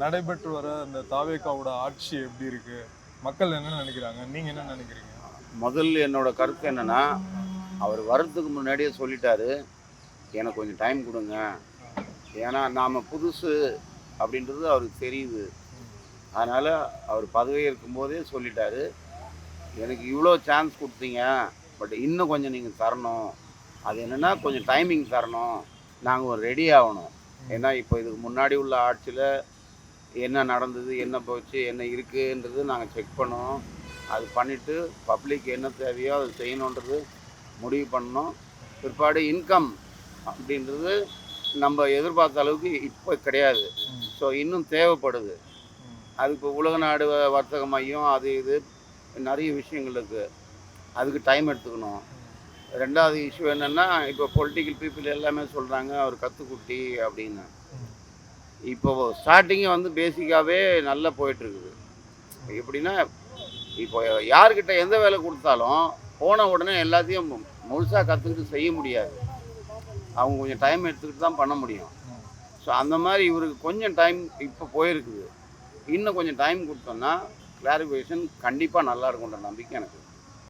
நடைபெற்று வர அந்த தாவேகாவோட ஆட்சி எப்படி இருக்கு? மக்கள் என்ன நினைக்கிறாங்க? நீங்க என்ன நினைக்கிறீங்க? முதல்ல என்னோட கருத்து என்னன்னா, அவர் வர்றதுக்கு முன்னாடியே சொல்லிட்டாரு, எனக்கு கொஞ்சம் டைம் குடுங்க. ஏன்னா நாம புதுசு அப்படின்றது அவருக்கு தெரியுது. அதனால அவர் பதவியேற்கும்போதே சொல்லிட்டாரு, எனக்கு இவ்வளோ சான்ஸ் குடுத்தீங்க. பட் இன்னும் கொஞ்சம் நீங்க தரணும். அது என்னன்னா கொஞ்சம் டைமிங் தரணும். நாங்க ரெடி ஆவணும். ஏன்னா இப்போ இதுக்கு முன்னாடி உள்ள ஆட்சியில என்ன நடந்தது, என்ன போச்சு, என்ன இருக்குன்றது நாங்க செக் பண்ணோம். அது பண்ணிட்டு பப்ளிக் என்ன தேவையோ அது செய்யணுன்றது முடிவு பண்ணோம். பிற்பாடு இன்கம் அப்படின்றது நம்ம எதிர்பார்த்த அளவுக்கு இப்போ கிடையாது. ஸோ இன்னும் தேவைப்படுது. அது இப்போ உலக நாடு வர்த்தக மையம் அது இது நிறைய விஷயங்கள் இருக்குது. அதுக்கு டைம் எடுத்துக்கணும். 2வது இஷ்யூ என்னென்னா, இப்போ பொலிட்டிக்கல் பீப்புள் எல்லாமே சொல்கிறாங்க அவர் கத்துக்குட்டி அப்படின்னு. இப்போ ஸ்டார்டிங்கே வந்து பேசிக்காகவே நல்லா போயிட்டுருக்குது. எப்படின்னா, இப்போ யார்கிட்ட எந்த வேலை கொடுத்தாலும் போன உடனே எல்லாத்தையும் முழுசாக கற்றுக்கிட்டு செய்ய முடியாது. அவங்க கொஞ்சம் டைம் எடுத்துக்கிட்டு தான் பண்ண முடியும். ஸோ அந்த மாதிரி இவருக்கு கொஞ்சம் டைம் இப்போ போயிருக்குது. இன்னும் கொஞ்சம் டைம் கொடுத்தோம்னா கிளாரிஃபிகேஷன் கண்டிப்பாக நல்லா இருக்கும்ன்ற நம்பிக்கை எனக்கு.